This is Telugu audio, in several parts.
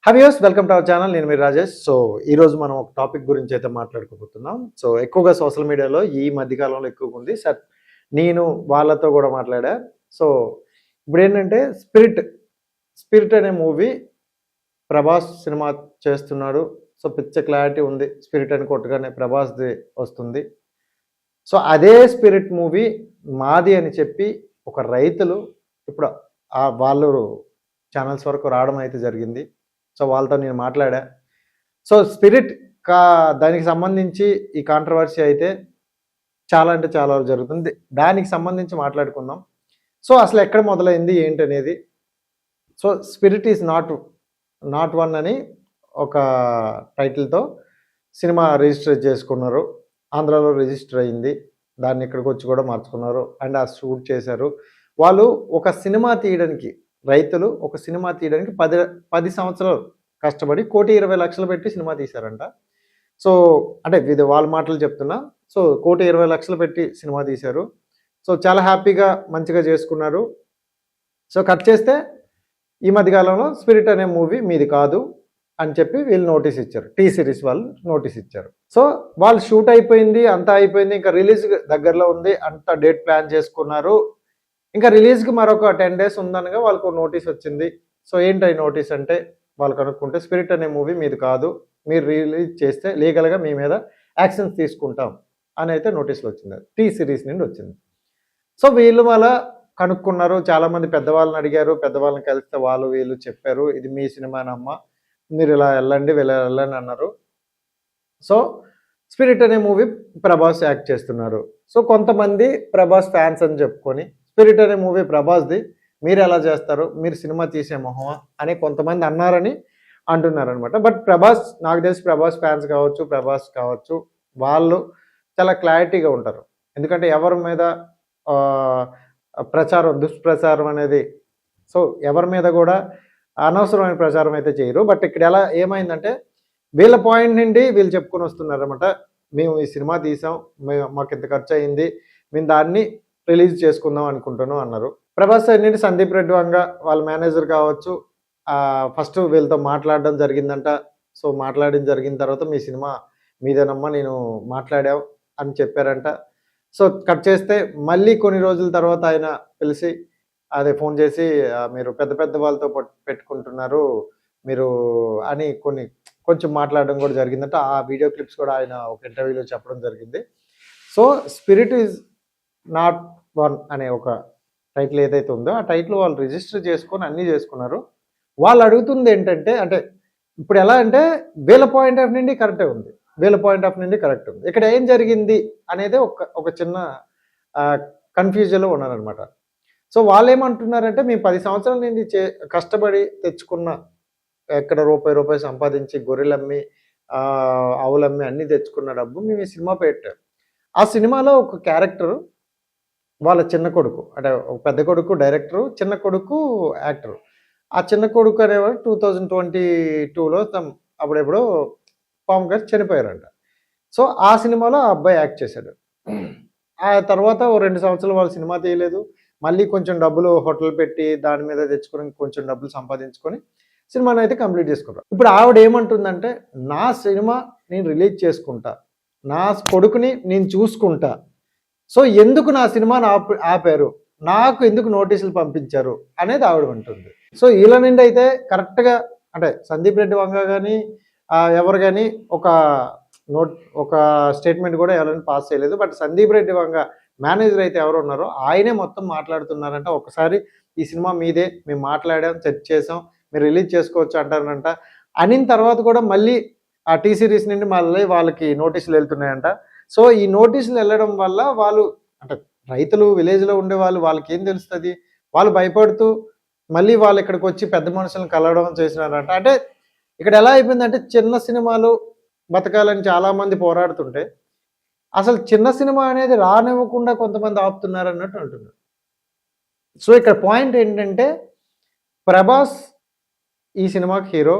హవియర్స్ వెల్కమ్ టు అవర్ ఛానల్. నేను మీ రాజేష్. సో ఈరోజు మనం ఒక టాపిక్ గురించి అయితే మాట్లాడుకోబోతున్నాం. సో ఎక్కువగా సోషల్ మీడియాలో ఈ మధ్యకాలంలో ఎక్కువగా ఉంది. సార్ నేను వాళ్ళతో కూడా మాట్లాడా. సో ఇప్పుడు ఏంటంటే స్పిరిట్ అనే మూవీ ప్రభాస్ సినిమా చేస్తున్నాడు. సో పిచ్చ క్లారిటీ ఉంది. స్పిరిట్ అని కొట్టగానే ప్రభాస్ది వస్తుంది. సో అదే స్పిరిట్ మూవీ మాది అని చెప్పి ఒక రైతులు ఇప్పుడు వాళ్ళు ఛానల్స్ వరకు రావడం అయితే జరిగింది. సో వాళ్ళతో నేను మాట్లాడా. సో స్పిరిట్ దానికి సంబంధించి ఈ కాంట్రవర్సీ అయితే చాలా అంటే చాలా జరుగుతుంది. దానికి సంబంధించి మాట్లాడుకుందాం. సో అసలు ఎక్కడ మొదలైంది ఏంటి అనేది. So spirit is not one అని ఒక టైటిల్తో సినిమా రిజిస్టర్ చేసుకున్నారు. ఆంధ్రాలో రిజిస్టర్ అయింది. దాన్ని ఇక్కడికి వచ్చి కూడా మార్చుకున్నారు అండ్ ఆ షూట్ చేశారు. వాళ్ళు ఒక సినిమా తీయడానికి రైతులు ఒక సినిమా తీయడానికి 10 సంవత్సరాలు కష్టపడి 1,20,00,000 పెట్టి సినిమా తీశారంట. సో అంటే ఇది వాళ్ళ మాటలు చెప్తున్నా. సో 1,20,00,000 పెట్టి సినిమా తీశారు. సో చాలా హ్యాపీగా మంచిగా చేసుకున్నారు. సో కట్ చేస్తే ఈ మధ్యకాలంలో స్పిరిట్ అనే మూవీ మీది కాదు అని చెప్పి వీళ్ళు నోటీస్ ఇచ్చారు. టీ సిరీస్ వాళ్ళు నోటీస్ ఇచ్చారు. సో వాళ్ళు షూట్ అయిపోయింది, అంతా అయిపోయింది, ఇంకా రిలీజ్ దగ్గరలో ఉంది, అంతా డేట్ ప్లాన్ చేసుకున్నారు. ఇంకా రిలీజ్కి మరొక 10 days ఉందనగా వాళ్ళకు నోటీస్ వచ్చింది. సో ఏంటి నోటీస్ అంటే వాళ్ళు కనుక్కుంటే స్పిరిట్ అనే మూవీ మీది కాదు, మీరు రిలీజ్ చేస్తే లీగల్గా మీ మీద యాక్షన్స్ తీసుకుంటాం అని అయితే నోటీసులు వచ్చింది. టీ సిరీస్ నుండి వచ్చింది. సో వీళ్ళు అలా కనుక్కున్నారు. చాలామంది పెద్దవాళ్ళని అడిగారు. పెద్దవాళ్ళని కలిస్తే వాళ్ళు వీళ్ళు చెప్పారు, ఇది మీ సినిమానమ్మా, మీరు ఇలా వెళ్ళండి అన్నారు. సో స్పిరిట్ అనే మూవీ ప్రభాస్ యాక్ట్ చేస్తున్నారు. సో కొంతమంది ప్రభాస్ ఫ్యాన్స్ అని చెప్పుకొని స్పిరిట్ అనే మూవీ ప్రభాస్ది, మీరు ఎలా చేస్తారు, మీరు సినిమా తీసే మొహమా అని కొంతమంది అన్నారని అంటున్నారనమాట. బట్ ప్రభాస్, నాకు తెలిసి ప్రభాస్ ఫ్యాన్స్ కావచ్చు వాళ్ళు చాలా క్లారిటీగా ఉంటారు. ఎందుకంటే ఎవరి మీద దుష్ప్రచారం అనేది, సో ఎవరి మీద కూడా అనవసరమైన ప్రచారం అయితే చేయరు. బట్ ఇక్కడ ఎలా ఏమైందంటే వీళ్ళ పాయింట్ నుండి వీళ్ళు చెప్పుకొని వస్తున్నారనమాట. మేము ఈ సినిమా తీసాం, మాకు ఇంత ఖర్చు అయింది, మేము దాన్ని రిలీజ్ చేసుకుందాం అనుకుంటున్నాం అన్నారు. ప్రభాస్ ఏంటంటే సందీప్ రెడ్డి వంగ వాళ్ళ మేనేజర్ కావచ్చు, ఫస్ట్ వీళ్ళతో మాట్లాడడం జరిగిందంట. సో మాట్లాడిన జరిగిన తర్వాత మీ సినిమా మీదేనమ్మా, నేను మాట్లాడావు అని చెప్పారంట. సో కట్ చేస్తే మళ్ళీ కొన్ని రోజుల తర్వాత ఆయన పిలిచి ఫోన్ చేసి మీరు పెద్ద పెద్ద వాళ్ళతో పెట్టుకుంటున్నారు మీరు అని కొంచెం మాట్లాడడం కూడా జరిగిందంట. ఆ వీడియో క్లిప్స్ కూడా ఆయన ఒక ఇంటర్వ్యూలో చెప్పడం జరిగింది. So spirit is not one అనే ఒక టైటిల్ ఏదైతే ఉందో ఆ టైటిల్ వాళ్ళు రిజిస్టర్ చేసుకొని అన్నీ చేసుకున్నారు. వాళ్ళు అడుగుతుంది ఏంటంటే, అంటే ఇప్పుడు ఎలా అంటే వీళ్ళ పాయింట్ ఆఫ్ నుండి కరెక్టే ఉంది, ఇక్కడ ఏం జరిగింది అనేది ఒక చిన్న కన్ఫ్యూజన్లో ఉన్నారనమాట. సో వాళ్ళు ఏమంటున్నారంటే, మేము 10 సంవత్సరాల నుండి కష్టపడి తెచ్చుకున్న, ఎక్కడ రూపాయి సంపాదించి గొర్రెలమ్మి ఆవులమ్మి అన్నీ తెచ్చుకున్న డబ్బు మేము ఈ సినిమా పెట్టారు. ఆ సినిమాలో ఒక క్యారెక్టర్ వాళ్ళ చిన్న కొడుకు, అంటే ఒక పెద్ద కొడుకు డైరెక్టరు, చిన్న కొడుకు యాక్టరు. ఆ చిన్న కొడుకు అనేవాడు 2022లో అప్పుడెప్పుడో పాము గారు చనిపోయారంట. సో ఆ సినిమాలో ఆ అబ్బాయి యాక్ట్ చేశాడు. ఆ తర్వాత ఓ 2 సంవత్సరాలు వాళ్ళు సినిమా తీయలేదు. మళ్ళీ కొంచెం డబ్బులు హోటల్ పెట్టి దాని మీద తెచ్చుకొని కొంచెం డబ్బులు సంపాదించుకొని సినిమాని అయితే కంప్లీట్ చేసుకుంటారు. ఇప్పుడు ఆవిడ ఏమంటుందంటే, నా సినిమా నేను రిలీజ్ చేసుకుంటా, నా కొడుకుని నేను చూసుకుంటా, సో ఎందుకు నా సినిమాని ఆపారు, నాకు ఎందుకు నోటీసులు పంపించారు అనేది ఆవిడ ఉంటుంది. సో వీళ్ళ నుండి అయితే కరెక్ట్గా, అంటే సందీప్ రెడ్డి వంగ కానీ ఎవరు కానీ ఒక స్టేట్మెంట్ కూడా ఎవరైనా పాస్ చేయలేదు. బట్ సందీప్ రెడ్డి వంగ మేనేజర్ అయితే ఎవరు ఉన్నారో ఆయనే మొత్తం మాట్లాడుతున్నారంట. ఒకసారి ఈ సినిమా మీదే, మేము మాట్లాడాం, సెట్ చేసాం, మీరు రిలీజ్ చేసుకోవచ్చు అంటారంట. అనిన తర్వాత కూడా మళ్ళీ ఆ టీ సిరీస్ నుండి మళ్ళీ వాళ్ళకి నోటీసులు వెళ్తున్నాయంట. సో ఈ నోటీసులు వెళ్ళడం వల్ల వాళ్ళు, అంటే రైతులు విలేజ్లో ఉండే వాళ్ళకి ఏం తెలుస్తుంది, వాళ్ళు భయపడుతూ మళ్ళీ వాళ్ళు ఇక్కడికి వచ్చి పెద్ద మనుషులను కలవడం చేసినారంట. అంటే ఇక్కడ ఎలా అయిపోయిందంటే, చిన్న సినిమాలు బతకాలని చాలామంది పోరాడుతుంటే అసలు చిన్న సినిమా అనేది రానివ్వకుండా కొంతమంది ఆపుతున్నారు అన్నట్టు అంటున్నారు. సో ఇక్కడ పాయింట్ ఏంటంటే, ప్రభాస్ ఈ సినిమాకి హీరో.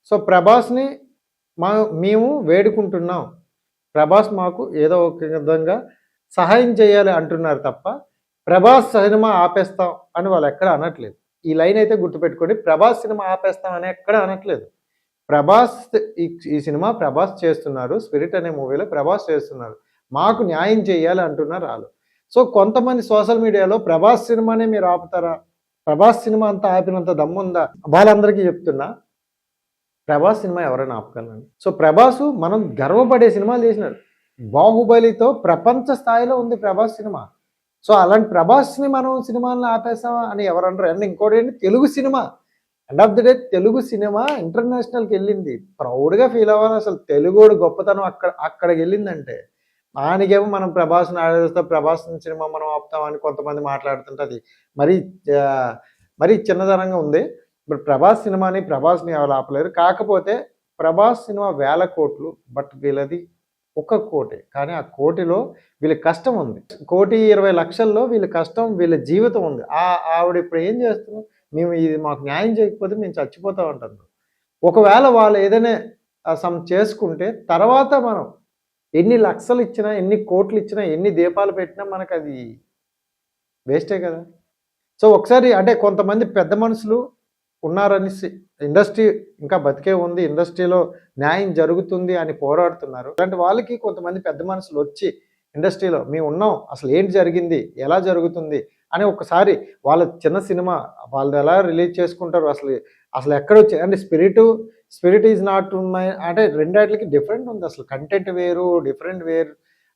సో ప్రభాస్ని మేము వేడుకుంటున్నాం, ప్రభాస్ మాకు ఏదో ఒక విధంగా సహాయం చేయాలి అంటున్నారు తప్ప ప్రభాస్ సినిమా ఆపేస్తాం అని వాళ్ళు ఎక్కడ అనట్లేదు. ఈ లైన్ అయితే గుర్తుపెట్టుకోండి, ప్రభాస్ సినిమా ఆపేస్తాం అని ఎక్కడ అనట్లేదు. ప్రభాస్ ఈ సినిమా ప్రభాస్ చేస్తున్నారు. 'స్పిరిట్' అనే మూవీలో ప్రభాస్ చేస్తున్నారు. మాకు న్యాయం చేయాలి అంటున్నారు ఆళ్ళు. సో కొంతమంది సోషల్ మీడియాలో ప్రభాస్ సినిమానే మీరు ఆపుతారా? ప్రభాస్ సినిమా అంతా ఆపినంత దమ్ముందా? వాళ్ళందరికీ చెప్తున్నా, ప్రభాస్ సినిమా ఎవరైనా ఆపగలరండి. సో ప్రభాసు మనం గర్వపడే సినిమాలు చేసినాడు. 'బాహుబలితో' ప్రపంచ స్థాయిలో ఉంది ప్రభాస్ సినిమా. సో అలాంటి ప్రభాస్‌ని మనం సినిమాలను ఆపేసామా అని ఎవరంటారు. అండ్ ఇంకోటేంటి, Telugu cinema end of the day Telugu cinema ఇంటర్నేషనల్‌కి వెళ్ళింది. ప్రౌడ్‌గా ఫీల్ అవ్వాలి అసలు. తెలుగోడు గొప్పతనం అక్కడికెళ్ళిందంటే. దానికేమో మనం ప్రభాస్‌ని ఆడేస్తాం, ప్రభాస్ సినిమా మనం ఆపుతామని కొంతమంది మాట్లాడుతుంటే అది మరీ మరీ చిన్నతనంగా ఉంది. ఇప్పుడు ప్రభాస్‌ని ఎవరు ఆపలేరు. కాకపోతే ప్రభాస్ సినిమా వేల కోట్లు, బట్ వీళ్ళది 1 కోటే. కానీ ఆ కోటిలో వీళ్ళ కష్టం ఉంది. 1,20,00,000లో వీళ్ళ కష్టం, వీళ్ళ జీవితం ఉంది. ఆవిడ ఇప్పుడు ఏం చేస్తున్నారు, మేము ఇది మాకు న్యాయం చేయకపోతే మేము చచ్చిపోతాం అంటున్నారు. ఒకవేళ వాళ్ళు ఏదైనా చేసుకుంటే తర్వాత మనం ఎన్ని లక్షలు ఇచ్చినా, ఎన్ని కోట్లు ఇచ్చినా, ఎన్ని దీపాలు పెట్టినా మనకది వేస్టే కదా. సో ఒకసారి అంటే కొంతమంది పెద్ద మనుషులు ఉన్నారనేసి ఇండస్ట్రీ ఇంకా బతికే ఉంది, ఇండస్ట్రీలో న్యాయం జరుగుతుంది అని పోరాడుతున్నారు. అలాంటి వాళ్ళకి కొంతమంది పెద్ద మనుషులు వచ్చి ఇండస్ట్రీలో మేము ఉన్నాం, అసలు ఏంటి జరిగింది, ఎలా జరుగుతుంది అని ఒకసారి వాళ్ళ చిన్న సినిమా వాళ్ళు ఎలా రిలీజ్ చేసుకుంటారు, అసలు ఎక్కడొచ్చి అంటే స్పిరిట్ ఈజ్ నాట్ ఉన్నాయి అంటే రెండాటికి డిఫరెంట్ ఉంది. అసలు కంటెంట్ వేరు, డిఫరెంట్ వేరు.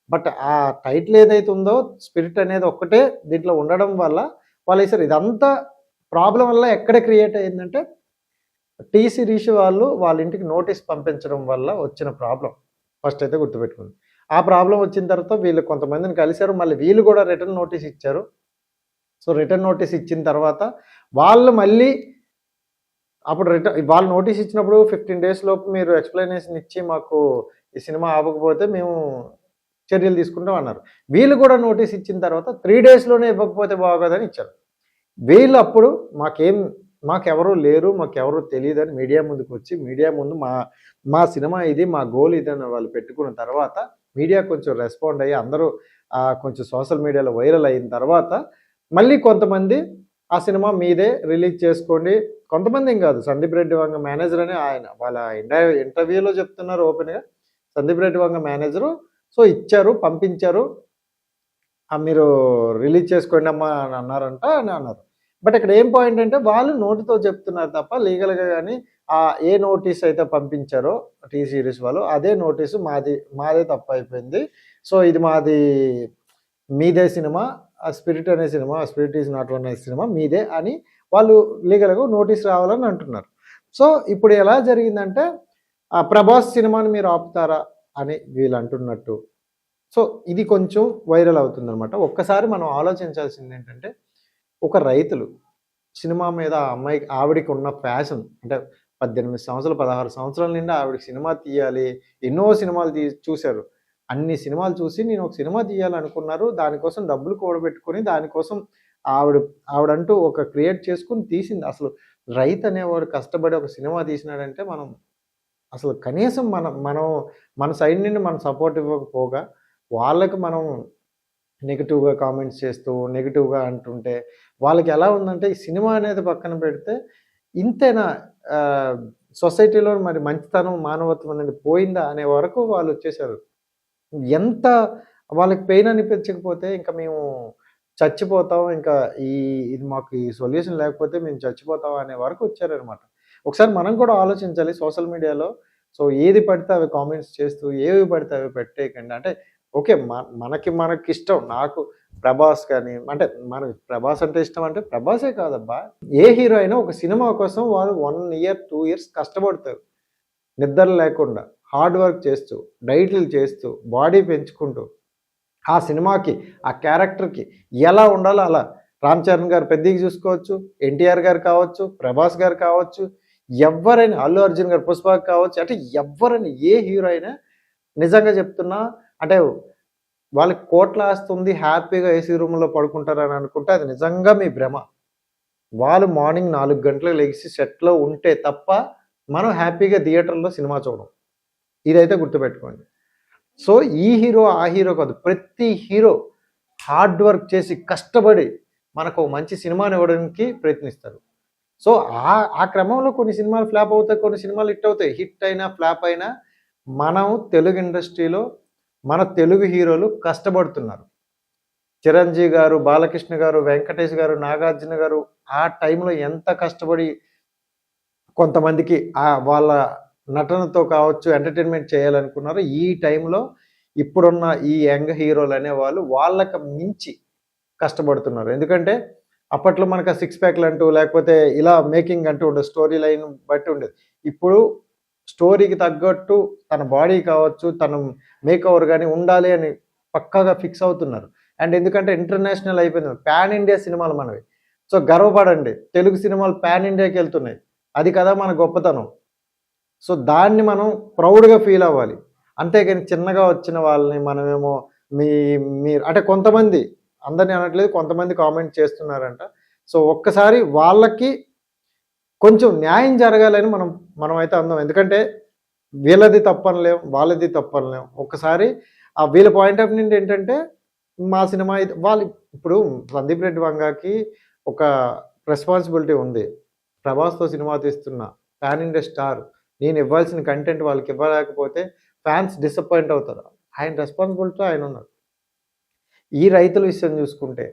బట్ ఆ టైటిల్ ఏదైతే ఉందో స్పిరిట్ అనేది ఒక్కటే దీంట్లో ఉండడం వల్ల వాళ్ళు వేసారు. ఇదంతా ప్రాబ్లం వల్ల ఎక్కడ క్రియేట్ అయ్యిందంటే టీ సిరీస్ వాళ్ళ ఇంటికి నోటీస్ పంపించడం వల్ల వచ్చిన ప్రాబ్లం ఫస్ట్ అయితే గుర్తుపెట్టుకుంది. ఆ ప్రాబ్లం వచ్చిన తర్వాత వీళ్ళు కొంతమందిని కలిశారు, మళ్ళీ వీళ్ళు కూడా రిటర్న్ నోటీస్ ఇచ్చారు. సో రిటర్న్ నోటీస్ ఇచ్చిన తర్వాత వాళ్ళు మళ్ళీ అప్పుడు వాళ్ళు నోటీస్ ఇచ్చినప్పుడు 15 days లోపు మీరు ఎక్స్ప్లెనేషన్ ఇచ్చి మాకు ఈ సినిమా ఆపకపోతే మేము చర్యలు తీసుకుంటాం అన్నారు. వీళ్ళు కూడా నోటీస్ ఇచ్చిన తర్వాత 3 daysలోనే ఇవ్వకపోతే బాగోదని ఇచ్చారు. వీళ్ళు అప్పుడు మాకెవరూ లేరు, మాకెవరూ తెలియదని మీడియా ముందుకు వచ్చి మీడియా ముందు మా సినిమా ఇది, మా గోల్ ఇదని వాళ్ళు పెట్టుకున్న తర్వాత మీడియా కొంచెం రెస్పాండ్ అయ్యి అందరూ కొంచెం సోషల్ మీడియాలో వైరల్ అయిన తర్వాత మళ్ళీ కొంతమంది ఆ సినిమా మీదే రిలీజ్ చేసుకోండి, కొంతమంది ఏం కాదు, సందీప్ రెడ్డి వంగ మేనేజర్ అని ఆయన వాళ్ళ ఇంటర్వ్యూలో చెప్తున్నారు ఓపెన్గా. సందీప్ రెడ్డి వంగ మేనేజరు సో ఇచ్చారు, పంపించారు, మీరు రిలీజ్ చేసుకోండి అమ్మా అని అన్నారు. బట్ ఇక్కడ ఏం పాయింట్ అంటే వాళ్ళు నోటితో చెప్తున్నారు తప్ప లీగల్గా కానీ ఏ నోటీస్ అయితే పంపించారో టీ సిరీస్ వాళ్ళు అదే నోటీసు మాదే తప్పు అయిపోయింది. సో ఇది మీదే సినిమా, స్పిరిట్ అనే cinema, spirit is not one అనే సినిమా మీదే అని వాళ్ళు లీగల్గా నోటీస్ రావాలని అంటున్నారు. సో ఇప్పుడు ఎలా జరిగిందంటే ప్రభాస్ సినిమాని మీరు ఆపుతారా అని వీళ్ళు అంటున్నట్టు. సో ఇది కొంచెం వైరల్ అవుతుందన్నమాట. ఒక్కసారి మనం ఆలోచించాల్సింది ఏంటంటే, ఒక రైతులు సినిమా మీద ఆవిడికి ఉన్న ప్యాషన్ అంటే 18 సంవత్సరాలు 16 సంవత్సరాల నుండి ఆవిడకి సినిమా తీయాలి, ఎన్నో సినిమాలు చూశారు. అన్ని సినిమాలు చూసి నేను ఒక సినిమా తీయాలనుకున్నారు. దానికోసం డబ్బులు కూడబెట్టుకొని దానికోసం ఆవిడంటూ ఒక క్రియేట్ చేసుకుని తీసింది. అసలు రైతు అనేవాడు కష్టపడి ఒక సినిమా తీసినాడంటే మనం అసలు కనీసం మన సైడ్ నుండి మనం సపోర్ట్ ఇవ్వకపోగా వాళ్ళకి మనం నెగిటివ్గా కామెంట్స్ చేస్తూ నెగిటివ్గా అంటుంటే వాళ్ళకి ఎలా ఉందంటే ఈ సినిమా అనేది పక్కన పెడితే ఇంతేనా సొసైటీలో మరి మంచితనం మానవత్వం అనేది పోయిందా అనే వరకు వాళ్ళు వచ్చేసారు. ఎంత వాళ్ళకి పెయిన్ అనిపించకపోతే ఇంకా మేము చచ్చిపోతాం, ఇంకా ఇది మాకు ఈ సొల్యూషన్ లేకపోతే మేము చచ్చిపోతాం అనే వరకు వచ్చారనమాట. ఒకసారి మనం కూడా ఆలోచించాలి సోషల్ మీడియాలో. సో ఏది పడితే అవి కామెంట్స్ చేస్తూ ఏవి పడితే అవి పెట్టేయకండి. అంటే ఓకే మనకి ఇష్టం, నాకు ప్రభాస్ కానీ అంటే మనకి ప్రభాస్ అంటే ఇష్టం అంటే ప్రభాసే కాదబ్బా, ఏ హీరో అయినా ఒక సినిమా కోసం వాళ్ళు 1 year 2 years కష్టపడతారు, నిద్ర లేకుండా హార్డ్ వర్క్ చేస్తూ డైట్లు చేస్తూ బాడీ పెంచుకుంటూ ఆ సినిమాకి ఆ క్యారెక్టర్కి ఎలా ఉండాలో అలా. రామ్ చరణ్ గారు పెద్దగా చూసుకోవచ్చు, ఎన్టీఆర్ గారు కావచ్చు, ప్రభాస్ గారు కావచ్చు, ఎవరైనా అల్లు అర్జున్ గారు పుష్పకి కావచ్చు, అంటే ఎవరైనా ఏ హీరో అయినా నిజంగా చెప్తున్నా అంటే వాళ్ళకి కోట్ల ఆస్తుంది హ్యాపీగా ఏసీ రూమ్లో పడుకుంటారని అనుకుంటే అది నిజంగా మీ భ్రమ. వాళ్ళు మార్నింగ్ 4 గంటలకు లెగిసి సెట్లో ఉంటే తప్ప మనం హ్యాపీగా థియేటర్లో సినిమా చూడం. ఇదైతే గుర్తుపెట్టుకోండి. సో ఈ హీరో ఆ హీరో కాదు, ప్రతి హీరో హార్డ్ వర్క్ చేసి కష్టపడి మనకు మంచి సినిమాని ఇవ్వడానికి ప్రయత్నిస్తారు. సో ఆ క్రమంలో కొన్ని సినిమాలు ఫ్లాప్ అవుతాయి, కొన్ని సినిమాలు హిట్ అవుతాయి. హిట్ అయినా ఫ్లాప్ అయినా మనం తెలుగు ఇండస్ట్రీలో మన తెలుగు హీరోలు కష్టపడుతున్నారు. చిరంజీవి గారు, బాలకృష్ణ గారు, వెంకటేష్ గారు, నాగార్జున గారు ఆ టైంలో ఎంత కష్టపడి కొంతమందికి వాళ్ళ నటనతో కావచ్చు ఎంటర్టైన్మెంట్ చేయాలనుకున్నారు. ఈ టైంలో ఇప్పుడున్న ఈ యంగ్ హీరోలు అనేవాళ్ళు వాళ్ళకి మించి కష్టపడుతున్నారు. ఎందుకంటే అప్పట్లో మనకు ఆ సిక్స్ ప్యాక్లు అంటూ లేకపోతే ఇలా మేకింగ్ అంటూ ఉండేది, స్టోరీ లైన్ బట్టి ఉండేది. ఇప్పుడు స్టోరీకి తగ్గట్టు తన బాడీ కావచ్చు, తన మేకఓవర్ కానీ ఉండాలి అని పక్కాగా ఫిక్స్ అవుతున్నారు. అండ్ ఎందుకంటే ఇంటర్నేషనల్ అయిపోయింది, పాన్ ఇండియా సినిమాలు మనవి. సో గర్వపడండి, తెలుగు సినిమాలు పాన్ ఇండియాకి వెళ్తున్నాయి. అది కదా మన గొప్పతనం. సో దాన్ని మనం ప్రౌడ్గా ఫీల్ అవ్వాలి. అంతేగాని చిన్నగా వచ్చిన వాళ్ళని మనమేమో మీరు అంటే కొంతమంది, అందరినీ అనట్లేదు, కొంతమంది కామెంట్ చేస్తున్నారంట. సో ఒక్కసారి వాళ్ళకి కొంచెం న్యాయం జరగాలని మనమైతే అందాం. ఎందుకంటే వీళ్ళది తప్పనలేం, వాళ్ళది తప్పనలేం. ఒక్కసారి వీళ్ళ పాయింట్ ఆఫ్ నుండి ఏంటంటే మా సినిమా వాళ్ళు ఇప్పుడు సందీప్ రెడ్డి వంగాకి ఒక రెస్పాన్సిబిలిటీ ఉంది. ప్రభాస్తో సినిమా తీస్తున్నా, పాన్ ఇండియా స్టార్, నేను ఇవ్వాల్సిన కంటెంట్ వాళ్ళకి ఇవ్వలేకపోతే ఫ్యాన్స్ డిసప్పాయింట్ అవుతారు. ఆయన రెస్పాన్సిబిలిటీతో ఆయన ఉన్నారు. ఈ రైతుల విషయం చూసుకుంటే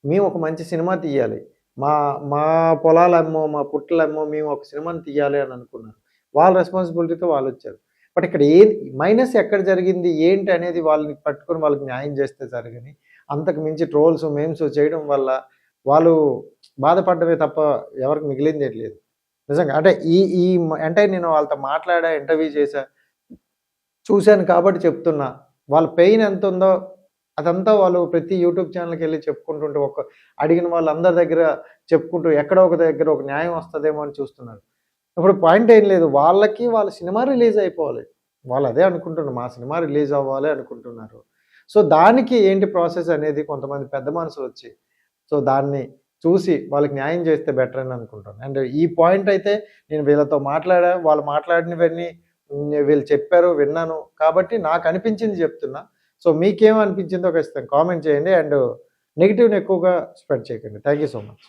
మేము ఒక మంచి సినిమా తీయాలి, మా మా పొలాలమ్మో మా పుట్టలమ్మో మేము ఒక సినిమాని తీయాలి అని అనుకున్నారు. వాళ్ళ రెస్పాన్సిబిలిటీతో వాళ్ళు వచ్చారు. బట్ ఇక్కడ మైనస్ ఎక్కడ జరిగింది ఏంటి అనేది వాళ్ళని పట్టుకొని వాళ్ళకి న్యాయం చేస్తే జరగని, అంతకు మించి ట్రోల్స్ మేమ్స్ చేయడం వల్ల వాళ్ళు బాధపడమే తప్ప ఎవరికి మిగిలింది లేదు నిజంగా. అంటే ఈ అంటే నేను వాళ్ళతో మాట్లాడా, ఇంటర్వ్యూ చేశా, చూశాను కాబట్టి చెప్తున్నా. వాళ్ళ పెయిన్ ఎంత ఉందో అదంతా వాళ్ళు ప్రతి యూట్యూబ్ ఛానల్కి వెళ్ళి చెప్పుకుంటుంటే, అడిగిన వాళ్ళందరి దగ్గర చెప్పుకుంటూ ఎక్కడో ఒక దగ్గర ఒక న్యాయం వస్తుందేమో అని చూస్తున్నారు. ఇప్పుడు పాయింట్ ఏం లేదు, వాళ్ళ సినిమా రిలీజ్ అయిపోవాలి, వాళ్ళు అదే అనుకుంటున్నారు, మా సినిమా రిలీజ్ అవ్వాలి అనుకుంటున్నారు. సో దానికి ఏంటి ప్రాసెస్ అనేది కొంతమంది పెద్ద మనుషులు వచ్చి సో దాన్ని చూసి వాళ్ళకి న్యాయం చేస్తే బెటర్ అని అనుకుంటాను. అండ్ ఈ పాయింట్ అయితే నేను వీళ్ళతో మాట్లాడా, వాళ్ళు మాట్లాడినవన్నీ వీళ్ళు చెప్పారు, విన్నాను కాబట్టి నాకు అనిపించింది చెప్తున్నా. సో మీకేమనిపించిందో ఖచ్చితంగా కామెంట్ చేయండి. అండ్ నెగిటివ్ని ఎక్కువగా స్ప్రెడ్ చేయకండి. Thank you so much.